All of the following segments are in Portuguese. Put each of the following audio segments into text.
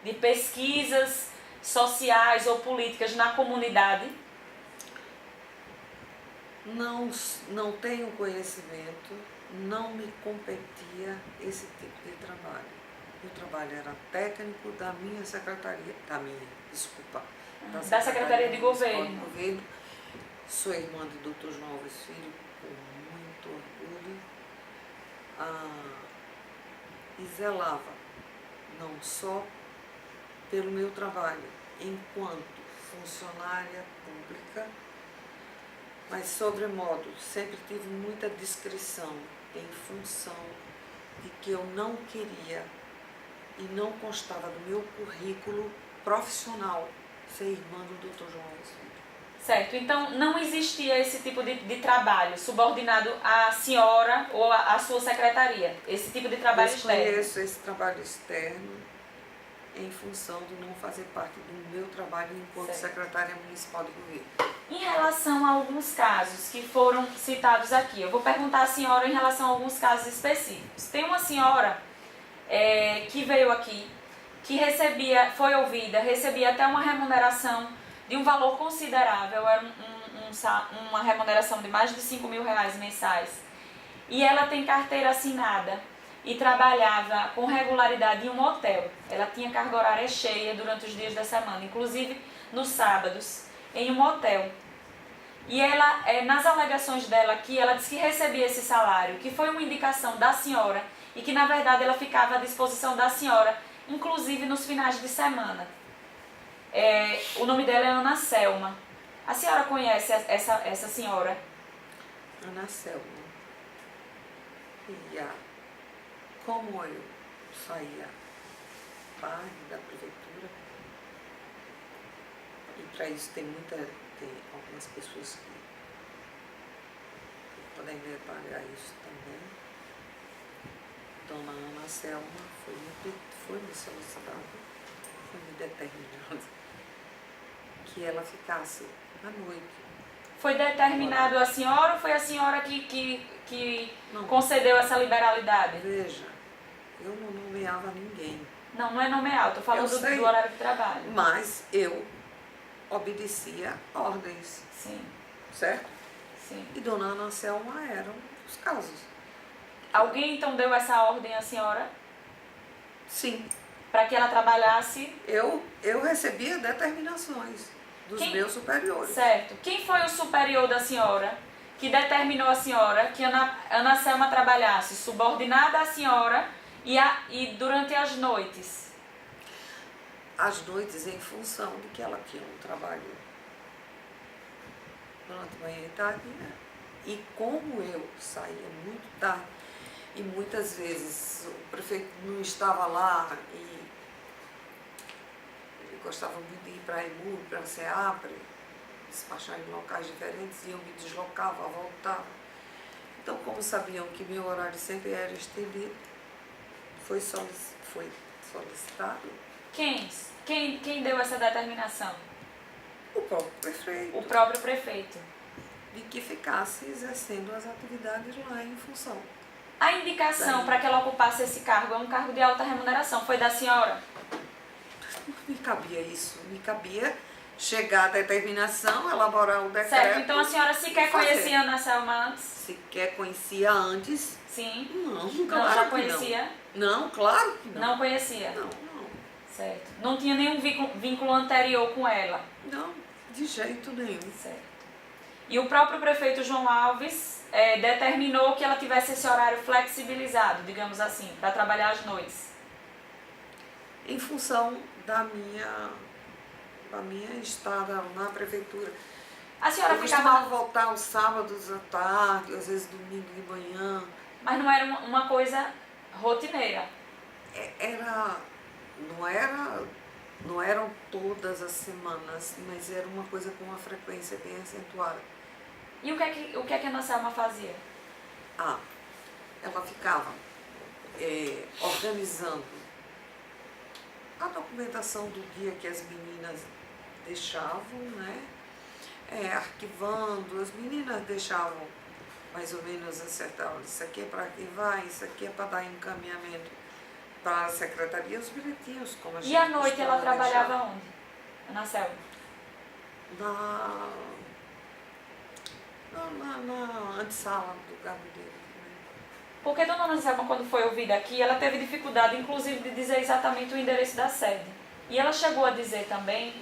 de pesquisas sociais ou políticas na comunidade? Não tenho conhecimento, não me competia esse tipo de trabalho. O trabalho era técnico da minha secretaria, Da Secretaria de Governo. Sou irmã do Dr. João Alves Filho, com muito orgulho, e zelava não só pelo meu trabalho enquanto funcionária pública, mas, sobremodo, sempre tive muita discrição em função de que eu não queria e não constava do meu currículo profissional ser irmã do Dr. João Alves Filho. Certo, então não existia esse tipo de trabalho subordinado à senhora ou à sua secretaria, esse tipo de trabalho externo? Eu conheço esse trabalho externo em função de não fazer parte do meu trabalho enquanto secretária municipal de governo. Em relação a alguns casos que foram citados aqui, eu vou perguntar à senhora em relação a alguns casos específicos. Tem uma senhora que veio aqui, que foi ouvida, recebia até uma remuneração de um valor considerável, era uma remuneração de mais de 5 mil reais mensais. E ela tem carteira assinada e trabalhava com regularidade em um hotel. Ela tinha carga horária cheia durante os dias da semana, inclusive nos sábados, em um hotel. E ela, nas alegações dela aqui, ela disse que recebia esse salário, que foi uma indicação da senhora e que, na verdade, ela ficava à disposição da senhora, inclusive nos finais de semana. O nome dela é Ana Selma. A senhora conhece essa senhora? Ana Selma. E como eu saía parte da prefeitura, e para isso tem algumas pessoas que podem detalhar isso também. Dona Ana Selma foi me solicitada, foi me determinada que ela ficasse à noite. Foi determinado a senhora ou foi a senhora que concedeu essa liberalidade? Veja, eu não nomeava ninguém. Não é nomear, estou falando do horário de trabalho. Mas eu obedecia ordens. Sim. Certo? Sim. E Dona Ana Selma eram os casos. Alguém então deu essa ordem à senhora? Sim. Para que ela trabalhasse? Eu recebia determinações dos meus superiores. Certo. Quem foi o superior da senhora que determinou a senhora que Ana Selma trabalhasse subordinada à senhora e durante as noites? As noites em função de que ela tinha um trabalho durante a manhã e tarde, né? E como eu saía muito tarde, e muitas vezes o prefeito não estava lá e ele gostava muito de ir para a EMUR, para a SEAPRE, despachar em locais diferentes, e eu me deslocava, voltava. Então, como sabiam que meu horário sempre era estendido, foi solicitado. Quem deu essa determinação? O próprio prefeito. O próprio prefeito. De que ficasse exercendo as atividades lá em função. A indicação para que ela ocupasse esse cargo é um cargo de alta remuneração, foi da senhora? Não me cabia isso, me cabia chegar à determinação, elaborar o decreto. Certo, então a senhora sequer conhecia Ana Selma antes? Sequer conhecia antes? Sim. Não, claro não, já conhecia? Não, claro que não. Não conhecia? Não. Certo. Não tinha nenhum vínculo anterior com ela? Não, de jeito nenhum. Certo. E o próprio prefeito João Alves determinou que ela tivesse esse horário flexibilizado, digamos assim, para trabalhar às noites? Em função da minha estada na prefeitura. A senhora costumava voltar aos sábados à tarde, às vezes domingo de manhã. Mas não era uma coisa rotineira? Não eram todas as semanas, mas era uma coisa com uma frequência bem acentuada. E o que é que a Ana Selma fazia? Ela ficava organizando a documentação do dia que as meninas deixavam, né? Arquivando, as meninas deixavam mais ou menos acertavam, isso aqui é para arquivar, isso aqui é para dar encaminhamento para a secretaria os bilhetinhos, como a gente E à noite ela costuma trabalhava deixar. onde? Na Selma? Na antessala do gabinete. Né? Porque Dona Ana Selma, quando foi ouvida aqui, ela teve dificuldade, inclusive, de dizer exatamente o endereço da sede. E ela chegou a dizer também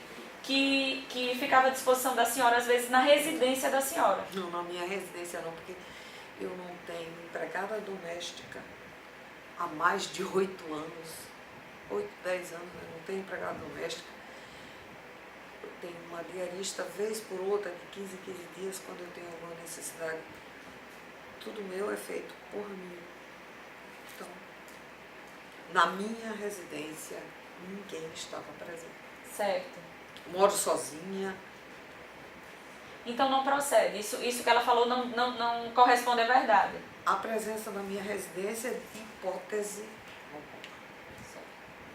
que ficava à disposição da senhora, às vezes, na residência da senhora. Não, na minha residência não, porque eu não tenho empregada doméstica há mais de 8 anos. 8, 10 anos, eu não tenho empregada doméstica. Eu tenho uma diarista, vez por outra, de 15 em 15 dias, quando eu tenho alguma necessidade. Tudo meu é feito por mim. Então, na minha residência, ninguém estava presente. Certo. Moro sozinha. Então não procede. Isso que ela falou não corresponde à verdade. A presença na minha residência é de hipótese alguma.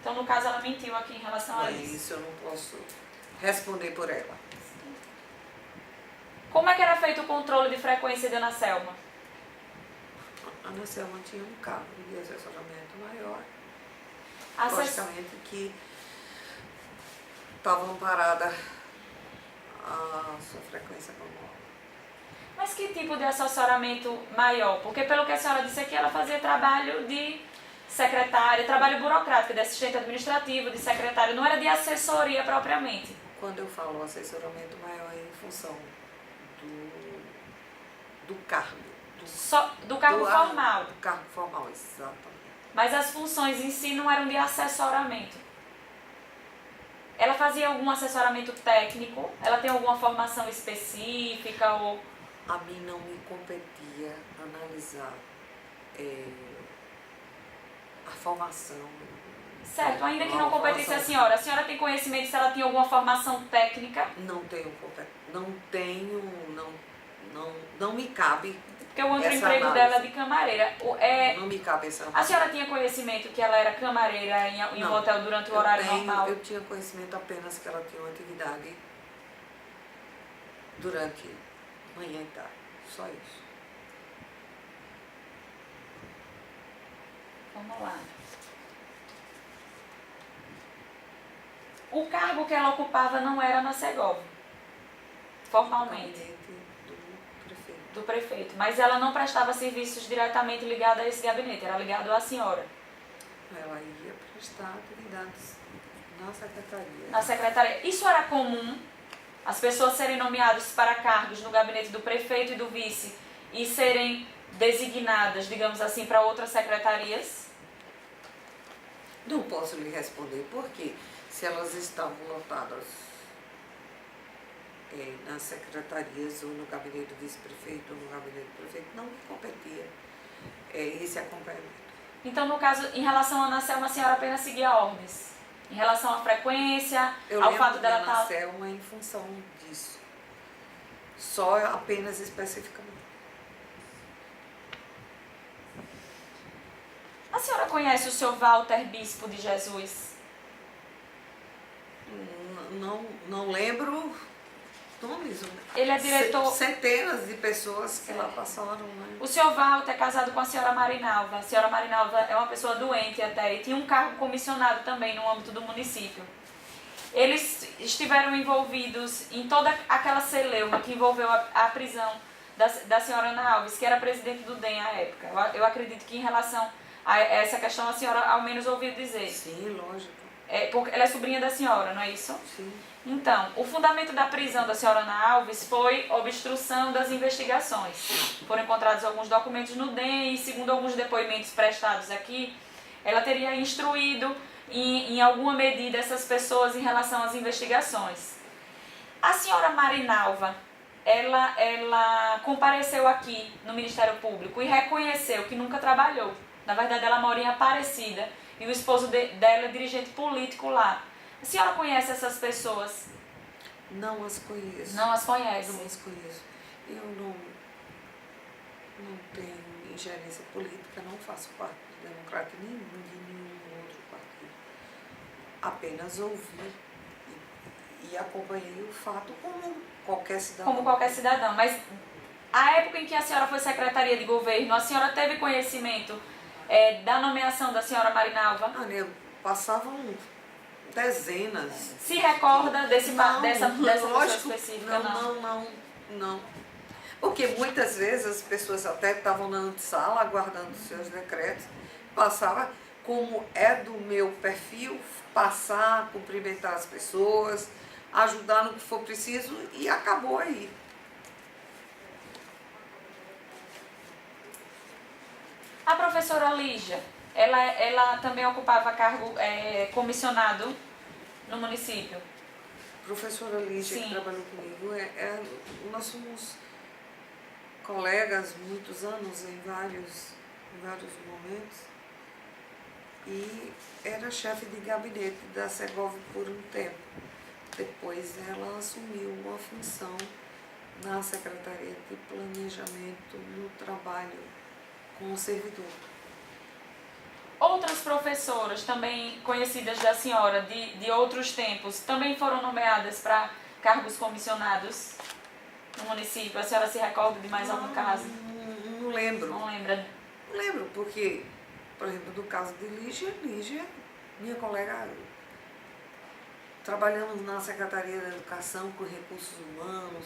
Então, no caso, ela mentiu aqui em relação a isso. Isso eu não posso responder por ela. Como é que era feito o controle de frequência de Ana Selma? A Ana Selma tinha um cargo de assessoramento maior. Assess... Logicamente que estava amparada a sua frequência normal. Mas que tipo de assessoramento maior? Porque pelo que a senhora disse aqui, ela fazia trabalho de secretária, trabalho burocrático, de assistente administrativo, de secretária, não era de assessoria propriamente. Quando eu falo assessoramento maior é em função do cargo. Do cargo formal. Do cargo formal, exatamente. Mas as funções em si não eram de assessoramento. Ela fazia algum assessoramento técnico? Ela tem alguma formação específica? Ou... A mim não me competia analisar a formação. Certo, ainda que não competisse a senhora tem conhecimento se ela tinha alguma formação técnica? Não me cabe. Porque o outro emprego dela é de camareira. Não me cabe essa A senhora tinha conhecimento que ela era camareira em um hotel durante o horário normal? Eu tinha conhecimento apenas que ela tinha uma atividade durante manhã e tarde. Só isso. Vamos lá. O cargo que ela ocupava não era na Segov, formalmente. Do prefeito, mas ela não prestava serviços diretamente ligados a esse gabinete, era ligado à senhora. Ela ia prestar atividades na secretaria. Na secretaria. Isso era comum? As pessoas serem nomeadas para cargos no gabinete do prefeito e do vice e serem designadas, digamos assim, para outras secretarias? Não posso lhe responder, porque se elas estavam lotadas nas secretarias ou no gabinete do vice-prefeito ou no gabinete do prefeito, não me competia esse acompanhamento. Então, no caso, em relação a Ana Selma, a senhora apenas seguia ordens? Em relação à frequência, ao fato dela estar... Ana Selma em função disso. Só apenas especificamente. A senhora conhece o senhor Walter Bispo de Jesus? Não lembro nomes. Ele é diretor... Centenas de pessoas que lá passaram, né? O senhor Walter é casado com a senhora Marinalva. A senhora Marinalva é uma pessoa doente até e tinha um cargo comissionado também no âmbito do município. Eles estiveram envolvidos em toda aquela celeuma que envolveu a prisão da senhora Ana Alves, que era presidente do DEM à época. Eu acredito que em relação a essa questão a senhora ao menos ouviu dizer. Sim, lógico. Porque ela é sobrinha da senhora, não é isso? Sim. Então, o fundamento da prisão da senhora Ana Alves foi obstrução das investigações. Foram encontrados alguns documentos no DEM e, segundo alguns depoimentos prestados aqui, ela teria instruído em alguma medida essas pessoas em relação às investigações. A senhora Marinalva, ela compareceu aqui no Ministério Público e reconheceu que nunca trabalhou. Na verdade, ela mora em Aparecida e o esposo dela é dirigente político lá. A senhora conhece essas pessoas? Não as conheço. Não as conhece? Não as conheço. Eu não tenho ingerência política, não faço parte do Democrático nenhum, de nenhum outro partido. Apenas ouvi e acompanhei o fato como qualquer cidadão. Como qualquer cidadão. Mas a época em que a senhora foi secretaria de governo, a senhora teve conhecimento da nomeação da senhora Marinalva? Olha, passavam dezenas. Se recorda dessa pessoa lógico, específica? não. Porque muitas vezes as pessoas até estavam na antessala aguardando os seus decretos, passava, como é do meu perfil, passar, cumprimentar as pessoas, ajudar no que for preciso e acabou aí. A professora Lígia, ela também ocupava cargo comissionado no município? Professora Lígia, Sim. que trabalhou comigo, nós somos colegas muitos anos em vários momentos, e era chefe de gabinete da Segov por um tempo. Depois ela assumiu uma função na Secretaria de Planejamento no trabalho com o servidor. Outras professoras também conhecidas da senhora de outros tempos também foram nomeadas para cargos comissionados no município? A senhora se recorda de mais algum caso? Não lembro. Não lembra? Não lembro, porque, por exemplo, do caso de Lígia, minha colega, trabalhamos na Secretaria da Educação com Recursos Humanos,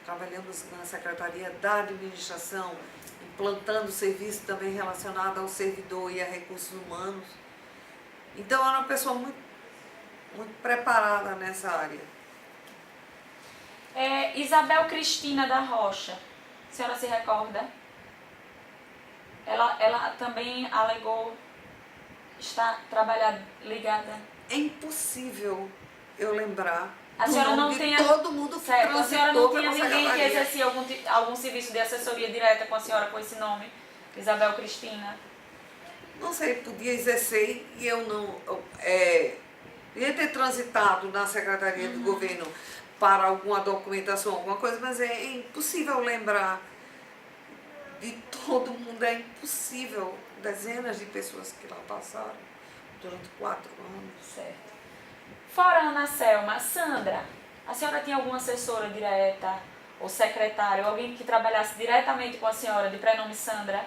trabalhamos na Secretaria da Administração, implantando serviço também relacionado ao servidor e a recursos humanos. Então, era uma pessoa muito, muito preparada nessa área. Isabel Cristina da Rocha, a senhora se recorda? Ela também alegou estar ligada. É impossível eu lembrar. A senhora não tem tem todo mundo que certo, a senhora não tinha transitou pela ninguém que secretaria. exercia algum serviço de assessoria direta com a senhora com esse nome? Isabel Cristina? Não sei, podia exercer e eu não... ia ter transitado na Secretaria do Governo para alguma documentação, alguma coisa, mas é impossível lembrar de todo mundo, é impossível. Dezenas de pessoas que lá passaram durante 4 anos. Certo. Fora Ana Selma, Sandra, a senhora tinha alguma assessora direta ou secretária, ou alguém que trabalhasse diretamente com a senhora, de prenome Sandra?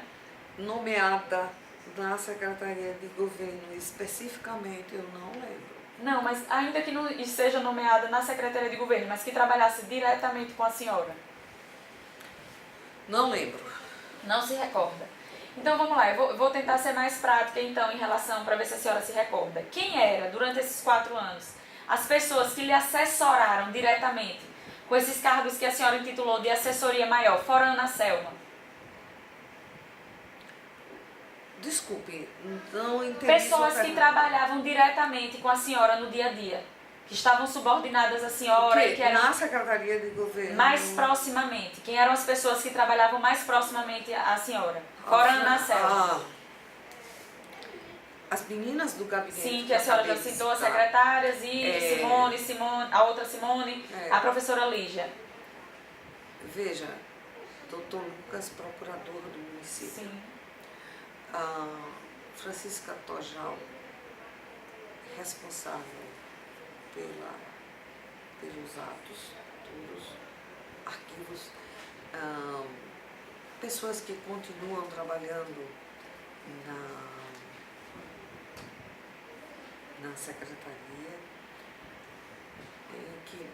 Nomeada na Secretaria de Governo especificamente, eu não lembro. Não, mas ainda que não seja nomeada na Secretaria de Governo, mas que trabalhasse diretamente com a senhora? Não lembro. Não se recorda. Então vamos lá, eu vou tentar ser mais prática então em relação, para ver se a senhora se recorda. Quem era, durante esses 4 anos, as pessoas que lhe assessoraram diretamente com esses cargos que a senhora intitulou de assessoria maior, fora Ana Selma? Desculpe, não entendi. Pessoas que trabalhavam diretamente com a senhora no dia a dia, que estavam subordinadas à senhora e que eram na Secretaria de Governo. mais proximamente. Quem eram as pessoas que trabalhavam mais proximamente à senhora? Fora Ana Selma. As meninas do gabinete. Sim, que a senhora já citou, as secretárias, e Simone, a outra Simone, a professora Lígia. Veja, doutor Lucas, procurador do município. Sim. A Francisca Tojal, responsável pelos atos, todos, arquivos, pessoas que continuam trabalhando na secretaria, que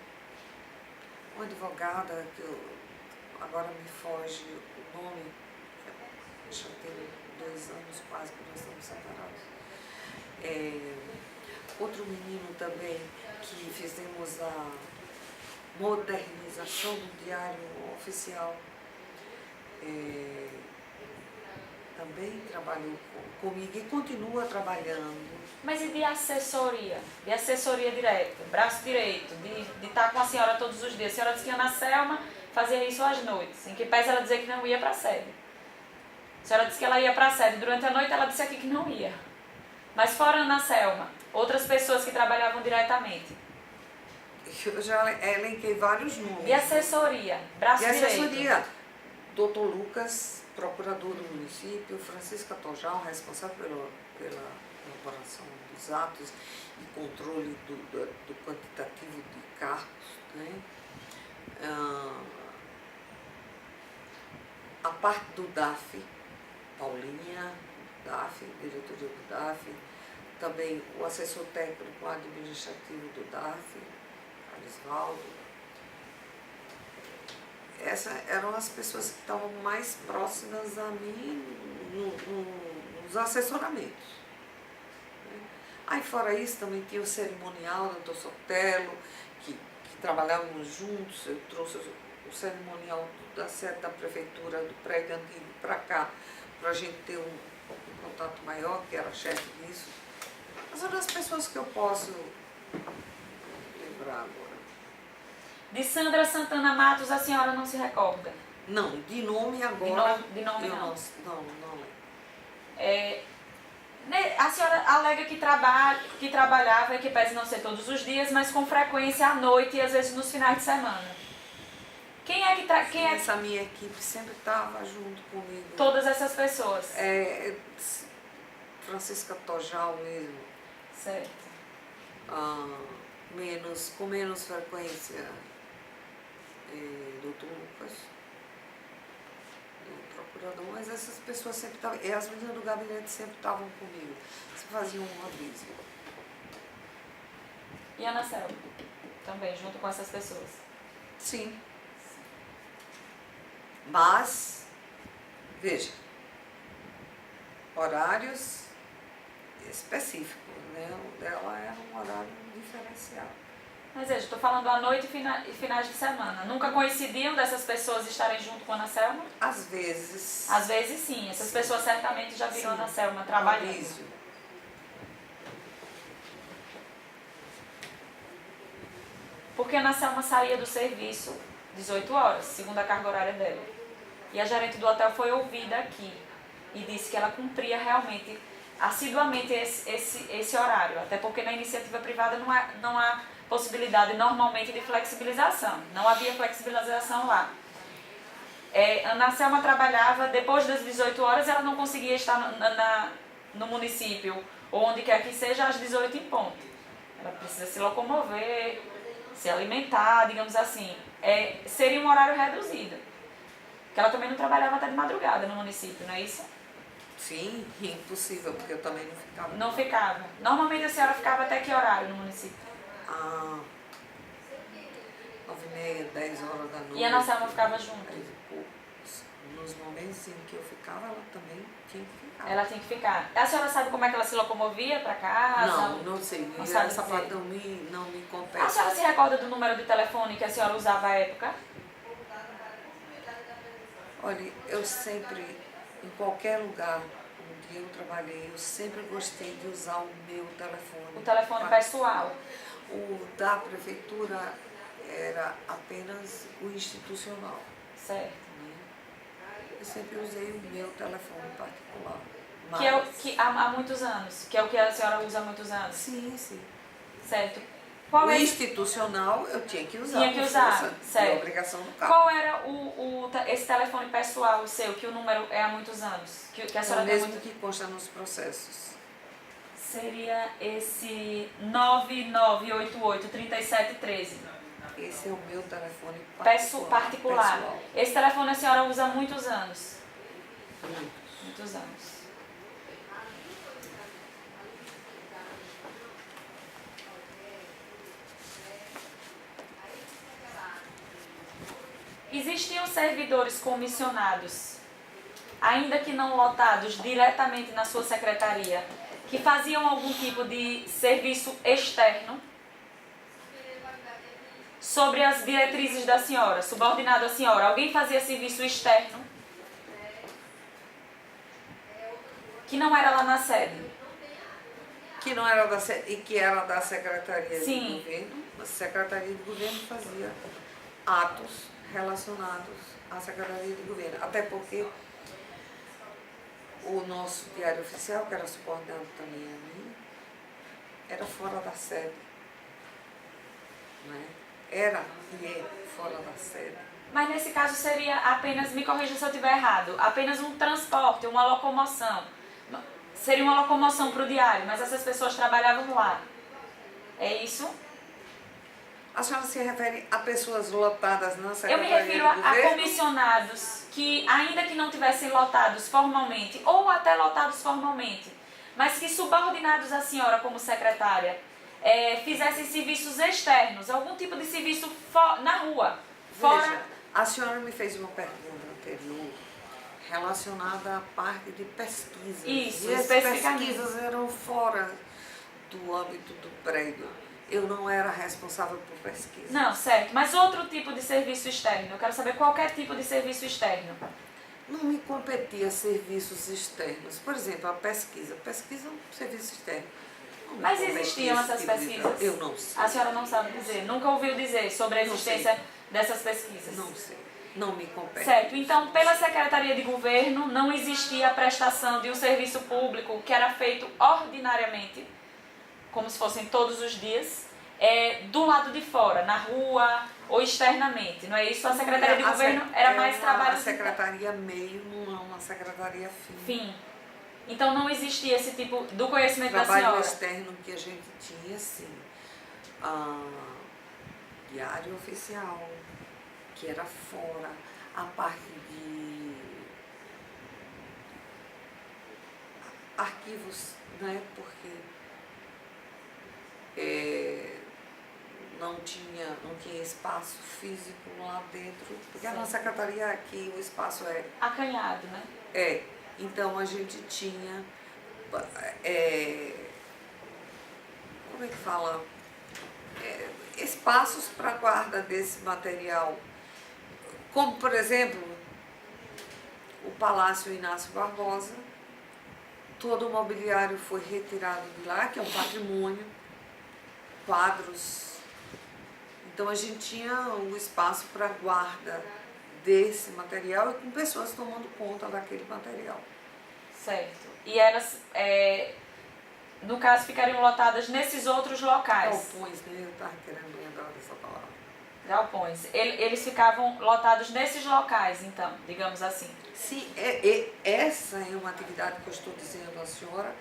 uma advogada, que agora me foge o nome, já tem 2 anos quase que nós estamos separados. Outro menino também, que fizemos a modernização do Diário Oficial, também trabalhou comigo e continua trabalhando. Mas e de assessoria? De assessoria direta, braço direito, de estar com a senhora todos os dias? A senhora disse que Ana Selma fazia isso às noites, em que pese ela dizer que não ia para a sede. A senhora disse que ela ia para a sede, durante a noite ela disse aqui que não ia. Mas fora Ana Selma, outras pessoas que trabalhavam diretamente? Eu já elenquei vários nomes. De assessoria, braço direito? De assessoria, doutor Lucas, procurador do município, Francisca Tojal, responsável pela elaboração dos atos e controle do quantitativo de cargos, né? A parte do DAF, Paulinha, DAF, diretoria do DAF, também o assessor técnico administrativo do DAF, Arisvaldo. Essas eram as pessoas que estavam mais próximas a mim nos assessoramentos. Aí fora isso também tinha o cerimonial do Dr. Sotelo, que trabalhávamos juntos. Eu trouxe o cerimonial da sede da prefeitura, do prédio antigo para cá, para a gente ter um contato maior, que era chefe disso. Mas são as pessoas que eu posso lembrar agora. De Sandra Santana Matos, a senhora não se recorda? Não, de nome agora. De nome eu não. Não lembro. A senhora alega que trabalhava, que pese não ser todos os dias, mas com frequência à noite e às vezes nos finais de semana. Quem é que Essa minha equipe sempre estava junto comigo. Todas essas pessoas? Francisca Tojal mesmo. Certo. Com menos frequência, Dr. Lucas, o procurador, mas essas pessoas sempre estavam, e as meninas do gabinete sempre estavam comigo, sempre faziam um aviso. E Ana Selma? Também, junto com essas pessoas? Sim. Mas, veja, horários específicos, né? O dela era um horário diferenciado. Mas veja, estou falando à noite e finais de semana. Nunca coincidiam dessas pessoas estarem junto com a Ana Selma? Às vezes. Às vezes sim. Essas pessoas certamente já viram a Ana Selma trabalhando. Isso. Porque a Ana Selma saía do serviço 18 horas, segundo a carga horária dela. E a gerente do hotel foi ouvida aqui e disse que ela cumpria realmente, assiduamente, esse horário. Até porque na iniciativa privada não há possibilidade normalmente de flexibilização. Não havia flexibilização lá. Ana Selma trabalhava depois das 18 horas, ela não conseguia estar no município, ou onde quer que seja, às 18 em ponto. Ela precisa se locomover, se alimentar, digamos assim. Seria um horário reduzido. Porque ela também não trabalhava até de madrugada no município, não é isso? Sim, impossível, porque eu também não ficava. Não ficava. Normalmente a senhora ficava até que horário no município? 9h30, 10 horas da noite. E a Ana Selma ficava junto? Nos momentos em que eu ficava, ela também tinha que ficar. Ela tinha que ficar. A senhora sabe como é que ela se locomovia para casa? Não sei. Não sabe Essa dizer. parte não me compete. A senhora se recorda do número de telefone que a senhora usava à época? Olha, eu sempre, em qualquer lugar onde eu trabalhei, eu sempre gostei de usar o meu telefone. O telefone pessoal. O da prefeitura era apenas o institucional. Certo. Eu sempre usei o meu telefone particular. Que há muitos anos, que é o que a senhora usa há muitos anos. Sim, sim. Certo. O institucional eu tinha que usar. Tinha que usar, certo. É obrigação do carro. Qual era esse telefone pessoal seu, que o número é há muitos anos? Que a senhora é o mesmo que consta nos processos. Seria esse 9988-3713. Esse é o meu telefone particular. Pessoal. Esse telefone a senhora usa há muitos anos? Muitos anos. Existiam servidores comissionados, ainda que não lotados, diretamente na sua secretaria, que faziam algum tipo de serviço externo sobre as diretrizes da senhora, subordinado à senhora. Alguém fazia serviço externo que não era lá na sede? Que não era da sede e que era da Secretaria Sim. de Governo. A Secretaria de Governo fazia atos relacionados à Secretaria de Governo. Até porque o nosso diário oficial, que era subordinado também a mim, era fora da sede. Né? Era e é fora da sede. Mas nesse caso seria apenas, me corrija se eu estiver errado, apenas um transporte, uma locomoção. Seria uma locomoção para o diário, mas essas pessoas trabalhavam lá. É isso? A senhora se refere a pessoas lotadas na Eu me Secretaria refiro de a Governo? comissionados que, ainda que não tivessem lotados formalmente, ou até lotados formalmente, mas que subordinados à senhora como secretária, fizessem serviços externos, algum tipo de serviço na rua, fora... Veja, a senhora me fez uma pergunta anterior relacionada à parte de pesquisas. Isso, e as especificamente. pesquisas eram fora do âmbito do prédio. Eu não era responsável por pesquisa. Não, certo, mas outro tipo de serviço externo, eu quero saber qualquer tipo de serviço externo. Não me competia serviços externos. Por exemplo, a pesquisa. Pesquisa é um serviço externo. Não me Mas competia existiam esse essas tipo de pesquisas? Eu não sei. A senhora não sabe dizer, nunca ouviu dizer sobre a Não sei. existência dessas pesquisas? Não sei. Não me compete. Certo, então pela Secretaria de Governo não existia a prestação de um serviço público que era feito ordinariamente, como se fossem todos os dias, do lado de fora, na rua ou externamente, não é isso? A Secretaria de Governo era mais trabalho... A secretaria meio, não é uma secretaria fim. Então não existia esse tipo do conhecimento da Trabalho senhora? externo que a gente tinha, sim. Diário oficial, que era fora, a parte de arquivos, né? Porque não tinha espaço físico lá dentro, porque a nossa secretaria aqui, o espaço acanhado, né? Então a gente tinha, como é que fala? Espaços para guarda desse material, como por exemplo o Palácio Inácio Barbosa. Todo o mobiliário foi retirado de lá, que é um patrimônio, quadros. Então a gente tinha um espaço para guarda desse material e com pessoas tomando conta daquele material. Certo. E elas, no caso, ficariam lotadas nesses outros locais? Galpões, né? Eu estava querendo lembrar dessa palavra. Galpões. Eles ficavam lotados nesses locais, então, digamos assim. Sim, essa é uma atividade que eu estou dizendo à senhora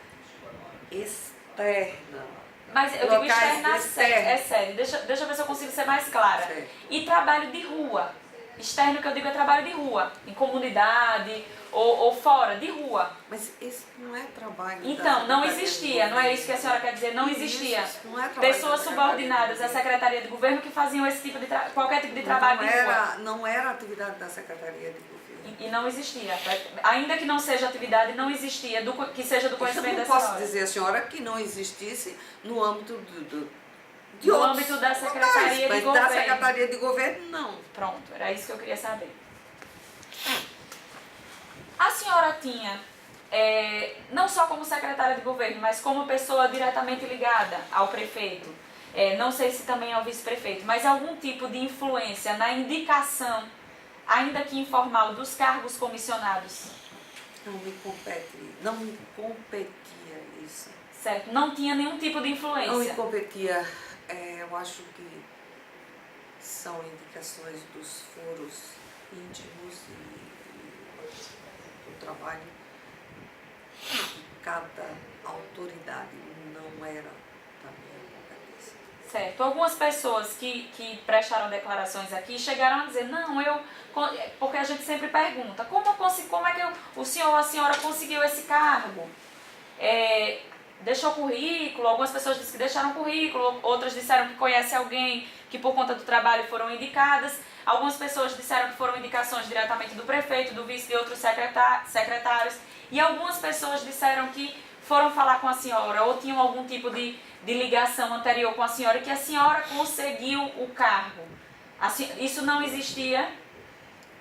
externa. Mas eu digo externa, externos. é sério. Deixa eu ver se eu consigo ser mais clara. Certo. E trabalho de rua. Externo que eu digo é trabalho de rua, em comunidade ou fora, de rua. Mas esse não é trabalho. Então, não existia, não é isso que a senhora quer dizer? Não existia. Isso não é trabalho Pessoas subordinadas à Secretaria de Governo que faziam esse tipo de qualquer tipo de trabalho de rua. Não era atividade da Secretaria de Governo. E não existia. Ainda que não seja atividade, não existia, que seja do conhecimento da Eu não senhora. posso dizer à senhora que não existisse no âmbito no âmbito da Secretaria de Governo. Da Secretaria de Governo, não. Pronto, era isso que eu queria saber. A senhora tinha, não só como secretária de governo, mas como pessoa diretamente ligada ao prefeito, não sei se também ao vice-prefeito, mas algum tipo de influência na indicação, ainda que informal, dos cargos comissionados? Não me competia isso. Certo, não tinha nenhum tipo de influência? Não me competia, eu acho que são indicações dos foros íntimos e do trabalho de cada autoridade, não era da minha competência. Certo. Algumas pessoas que prestaram declarações aqui chegaram a dizer, não, porque a gente sempre pergunta, como é que o senhor ou a senhora conseguiu esse cargo? Deixou currículo, algumas pessoas disseram que deixaram currículo, outras disseram que conhece alguém que por conta do trabalho foram indicadas, algumas pessoas disseram que foram indicações diretamente do prefeito, do vice, de outros secretários, e algumas pessoas disseram que foram falar com a senhora ou tinham algum tipo de ligação anterior com a senhora, que a senhora conseguiu o cargo. Isso não existia?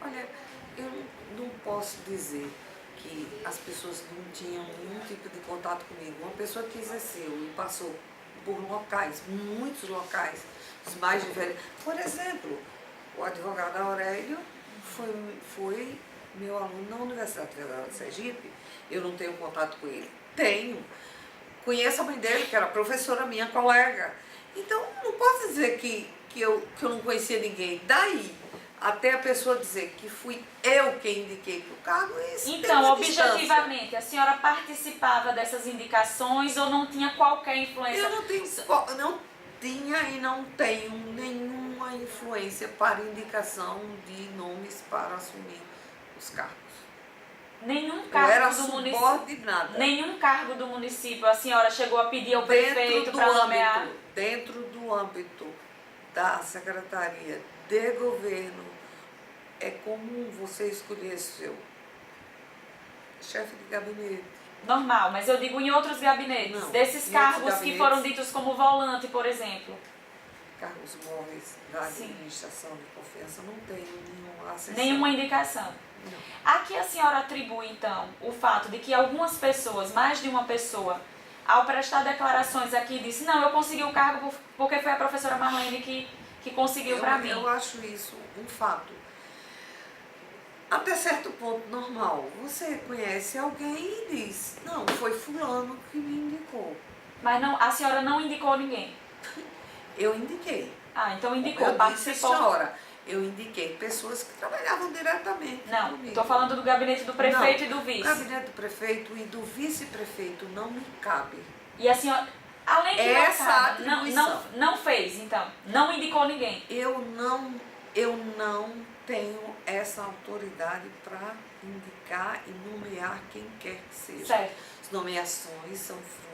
Olha, eu não posso dizer que as pessoas não tinham nenhum tipo de contato comigo. Uma pessoa que exerceu e passou por locais, muitos locais, os mais diferentes. Por exemplo, o advogado Aurélio foi meu aluno na Universidade Federal de Sergipe. Eu não tenho contato com ele. Tenho. Conheço a mãe dele, que era professora minha, colega. Então, não posso dizer que eu não conhecia ninguém. Daí, até a pessoa dizer que fui eu quem indiquei para o cargo, isso então, objetivamente, a senhora participava dessas indicações ou não tinha qualquer influência? Eu não tenho... tinha e não tenho nenhuma influência para indicação de nomes para assumir os cargos. Nenhum Eu cargo era do município. subordinada. Nenhum cargo do município a senhora chegou a pedir ao prefeito para nomear? Dentro do âmbito da Secretaria de Governo, é comum você escolher seu chefe de gabinete. Normal, mas eu digo em outros gabinetes. Não, desses em cargos outros que gabinetes. foram ditos como volante, por exemplo. Cargos móveis da Sim. administração de confiança, não tenho nenhuma acessão. Nenhuma indicação. Não. A que a senhora atribui, então, o fato de que algumas pessoas, mais de uma pessoa, ao prestar declarações aqui, disse: não, eu consegui o cargo porque foi a professora Marlene que conseguiu para mim. Eu acho isso um fato. Até certo ponto normal. Você conhece alguém e diz: não, foi fulano que me indicou. Mas não, a senhora não indicou ninguém. Eu indiquei. Ah, então indicou, Eu disse, participou. senhora, eu indiquei pessoas que trabalhavam diretamente Não, comigo. estou falando do gabinete do prefeito Não, e do vice. O gabinete do prefeito e do vice-prefeito não me cabe. E a senhora, além de Essa não cabe, atribuição. não fez, então. Não indicou ninguém. Eu não tenho essa autoridade para indicar e nomear quem quer que seja. Certo. As nomeações são frutos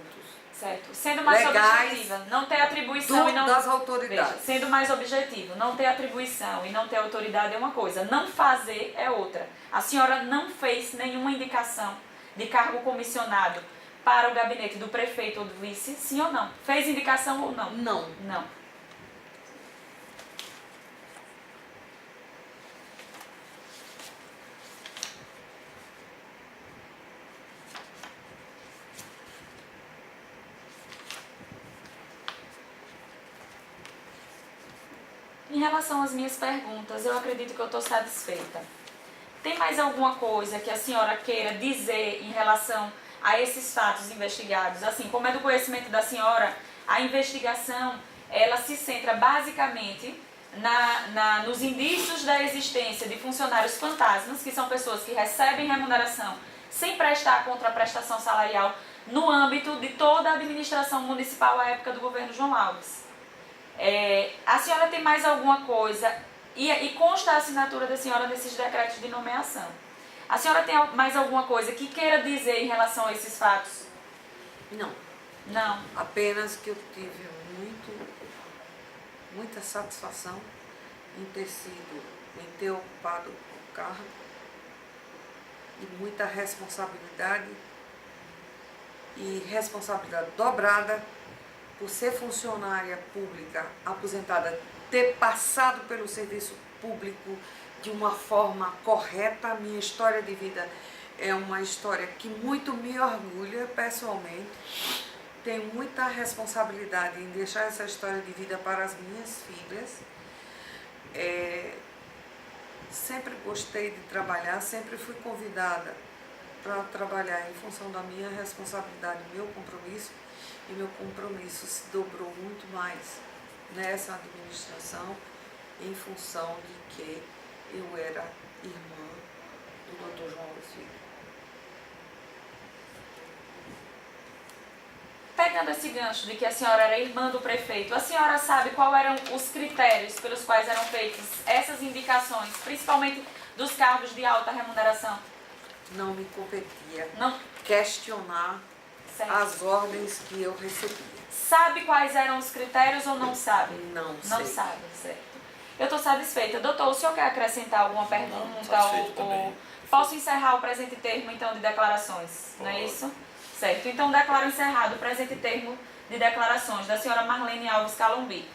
Certo. Sendo mais legais objetiva, não ter atribuição e não... das autoridades. Veja, sendo mais objetivo, não ter atribuição e não ter autoridade é uma coisa, não fazer é outra. A senhora não fez nenhuma indicação de cargo comissionado para o gabinete do prefeito ou do vice, sim ou não? Fez indicação ou não? Não. Não. Em relação às minhas perguntas, eu acredito que eu estou satisfeita. Tem mais alguma coisa que a senhora queira dizer em relação a esses fatos investigados? Assim, como é do conhecimento da senhora, a investigação, ela se centra basicamente nos indícios da existência de funcionários fantasmas, que são pessoas que recebem remuneração sem prestar contraprestação salarial no âmbito de toda a administração municipal à época do governo João Alves. A senhora tem mais alguma coisa, e consta a assinatura da senhora nesses decretos de nomeação. A senhora tem mais alguma coisa que queira dizer em relação a esses fatos? Não. Não. Apenas que eu tive muita satisfação em ter ocupado o cargo e muita responsabilidade dobrada por ser funcionária pública aposentada, ter passado pelo serviço público de uma forma correta. A minha história de vida é uma história que muito me orgulha pessoalmente. Tenho muita responsabilidade em deixar essa história de vida para as minhas filhas. Sempre gostei de trabalhar, sempre fui convidada para trabalhar em função da minha responsabilidade, meu compromisso, e meu compromisso se dobrou muito mais nessa administração em função de que eu era irmã do Dr. João Alves Filho. Pegando esse gancho de que a senhora era irmã do prefeito, a senhora sabe quais eram os critérios pelos quais eram feitas essas indicações, principalmente dos cargos de alta remuneração? Não me competia Não. questionar Certo. as ordens que eu recebia. Sabe quais eram os critérios ou não sabe? Não Não sei. sabe, certo. Eu estou satisfeita. Doutor, o senhor quer acrescentar alguma pergunta? Satisfeito também. Posso encerrar o presente termo, então, de declarações? Não é isso? Certo. Então, declaro encerrado o presente termo de declarações da senhora Marlene Alves Calombi.